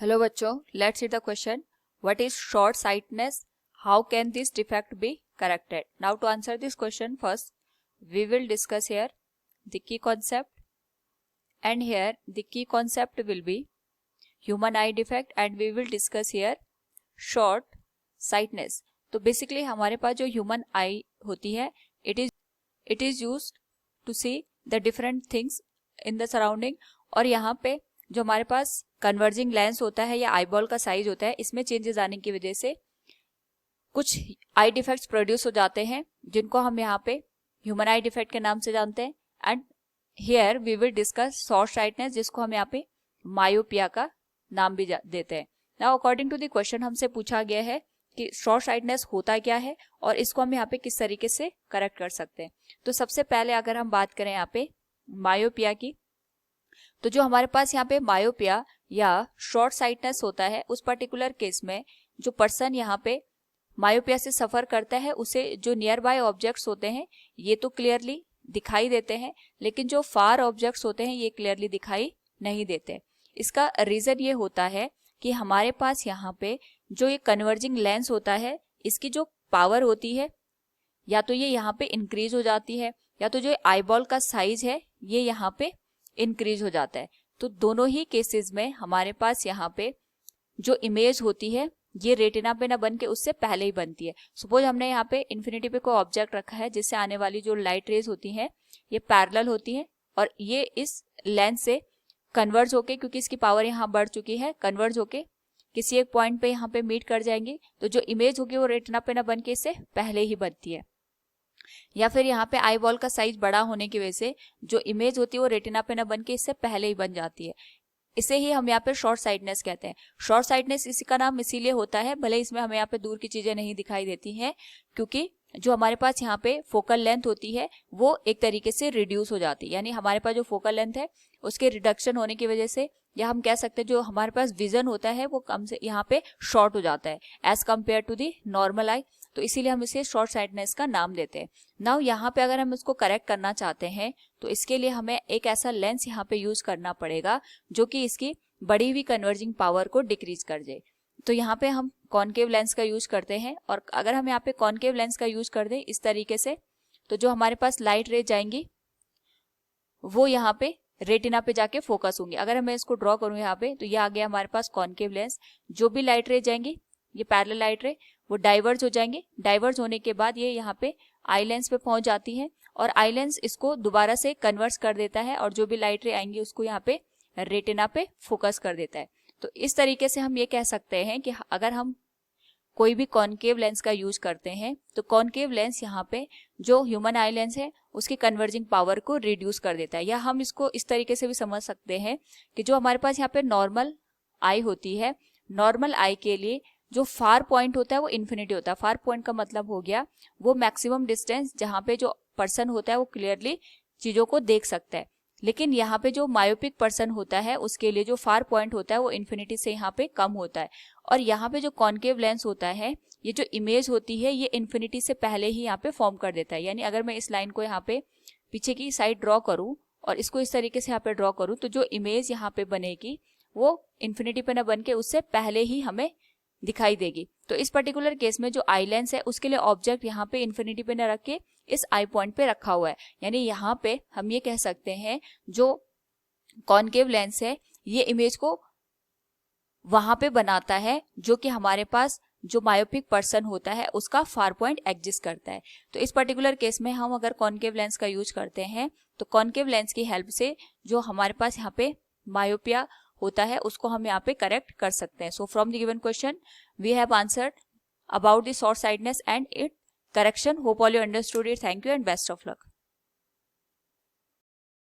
Hello बच्चों, let's see the question. What is short sightedness? How can this defect be corrected? Now to answer this question, first we will discuss here the key concept, and here the key concept will be human eye defect, and we will discuss here short sightedness. तो basically हमारे पास जो human आई होती है, it is used to see the different things in the surrounding, और यहाँ पे जो हमारे पास कन्वर्जिंग लेंस होता है या आईबॉल का साइज होता है, इसमें चेंजेस आने की वजह से कुछ आई डिफेक्ट्स प्रोड्यूस हो जाते हैं, जिनको हम यहाँ पे ह्यूमन आई डिफेक्ट के नाम से जानते हैं. And here we will discuss short sightness, जिसको हम यहाँ पे मायोपिया का नाम भी देते हैं. Now according to the question हमसे पूछा गया है कि शॉर्ट साइटनेस होता क्या है और इसको हम यहाँ पे किस तरीके से करेक्ट कर सकते हैं. तो सबसे पहले अगर हम बात करें यहाँ पे मायोपिया की, तो जो हमारे पास यहाँ पे मायोपिया या शॉर्ट साइटनेस होता है, उस पर्टिकुलर केस में जो पर्सन यहाँ पे मायोपिया से सफर करता है, उसे जो नियर बाय ऑब्जेक्ट्स होते हैं ये तो क्लियरली दिखाई देते हैं, लेकिन जो फार ऑब्जेक्ट्स होते हैं ये क्लियरली दिखाई नहीं देते. इसका रीजन ये होता है कि हमारे पास यहाँ पे जो ये कन्वर्जिंग लेंस होता है, इसकी जो पावर होती है या तो ये यहाँ पे इंक्रीज हो जाती है, या तो जो आईबॉल का साइज है ये यहाँ पे इंक्रीज हो जाता है. तो दोनों ही केसेस में हमारे पास यहाँ पे जो इमेज होती है ये रेटिना पे ना बन के उससे पहले ही बनती है. सपोज हमने यहाँ पे इन्फिनिटी पे कोई ऑब्जेक्ट रखा है, जिससे आने वाली जो लाइट रेज होती हैं ये पैरेलल होती हैं, और ये इस लेंस से कन्वर्ज होके, क्योंकि इसकी पावर यहाँ बढ़ चुकी है, कन्वर्ज होके किसी एक पॉइंट पे यहाँ पे मीट कर जाएंगी. तो जो इमेज होगी वो रेटिना पे ना बन के इससे पहले ही बनती है. या फिर यहाँ पे आई बॉल का साइज बड़ा होने की वजह से जो इमेज होती है वो रेटिना पे ना बन के इससे पहले ही बन जाती है. इसे ही हम यहाँ पे शॉर्ट साइटनेस कहते हैं. शॉर्ट साइटनेस इसी का नाम इसीलिए होता है, भले इसमें हमें यहाँ पे दूर की चीजें नहीं दिखाई देती हैं, क्योंकि जो हमारे पास यहाँ पे फोकल लेंथ होती है वो एक तरीके से रिड्यूस हो जाती है. यानी हमारे पास जो फोकल लेंथ है उसके रिडक्शन होने की वजह से, या हम कह सकते हैं जो हमारे पास विजन होता है वो कम से यहाँ पे शॉर्ट हो जाता है as compared to the normal eye. तो इसीलिए हम इसे शॉर्ट साइटनेस का नाम देते हैं. नाउ यहाँ पे अगर हम इसको करेक्ट करना चाहते हैं तो इसके लिए हमें एक ऐसा लेंस यहाँ पे यूज करना पड़ेगा जो कि इसकी बढ़ी हुई कन्वर्जिंग पावर को डिक्रीज कर दे. तो यहाँ पे हम कॉनकेव लेंस का यूज करते हैं, और अगर हम यहाँ पे कॉनकेव लेंस का यूज कर दें इस तरीके से, तो जो हमारे पास लाइट रे जाएंगी वो यहाँ पे रेटिना पे जाके फोकस होंगी. अगर मैं इसको ड्रॉ करूं यहाँ पे, तो ये आ गया हमारे पास कॉनकेव लेंस. जो भी लाइट रे जाएंगी, ये पैरेलल लाइट रे, वो डाइवर्ज हो जाएंगे. डाइवर्ज होने के बाद ये यहाँ पे आई लेंस पे पहुंच जाती है, और आई लेंस इसको दोबारा से कन्वर्स कर देता है, और जो भी लाइट रे आएंगी उसको यहाँ पे रेटिना पे फोकस कर देता है. तो इस तरीके से हम ये कह सकते हैं कि अगर हम कोई भी कॉनकेव लेंस का यूज करते हैं तो कॉनकेव लेंस यहाँ पे जो ह्यूमन आई लेंस है उसकी कन्वर्जिंग पावर को रिड्यूस कर देता है. या हम इसको इस तरीके से भी समझ सकते हैं कि जो हमारे पास यहाँ पे नॉर्मल आई होती है, नॉर्मल आई के लिए जो फार पॉइंट होता है वो इन्फिनिटी होता है. फार पॉइंट का मतलब हो गया वो मैक्सिमम डिस्टेंस जहाँ पे जो पर्सन होता है वो क्लियरली चीजों को देख सकता है. लेकिन यहाँ पे जो मायोपिक पर्सन होता है उसके लिए जो फार पॉइंट होता है वो इन्फिनिटी से यहाँ पे कम होता है. और यहाँ पे जो कॉनकेव लेंस होता है, ये जो इमेज होती है ये इन्फिनिटी से पहले ही यहाँ पे फॉर्म कर देता है. यानी अगर मैं इस लाइन को यहाँ पे पीछे की साइड ड्रॉ करूँ और इसको इस तरीके से यहाँ पे ड्रॉ करूँ, तो जो इमेज यहाँ पे बनेगी वो इन्फिनिटी पे न बन के उससे पहले ही हमें दिखाई देगी. तो इस पर्टिकुलर केस में जो आई लेंस है उसके लिए ऑब्जेक्ट यहाँ पे इन्फिनिटी पे न रख के इस आई पॉइंट पे रखा हुआ है. यानी यहाँ पे हम ये कह सकते हैं जो कॉनकेव लेंस है ये इमेज को वहां पे बनाता है जो कि हमारे पास जो मायोपिक पर्सन होता है उसका फार पॉइंट एग्जिस्ट करता है. तो इस पर्टिकुलर केस में हम अगर कॉनकेव लेंस का यूज करते हैं तो कॉनकेव लेंस की हेल्प से जो हमारे पास यहाँ पे मायोपिया होता है उसको हम यहाँ पे करेक्ट कर सकते हैं. So from the given question we have answered about the short sightedness and its correction. Hope all you understood it. Thank you and best of luck.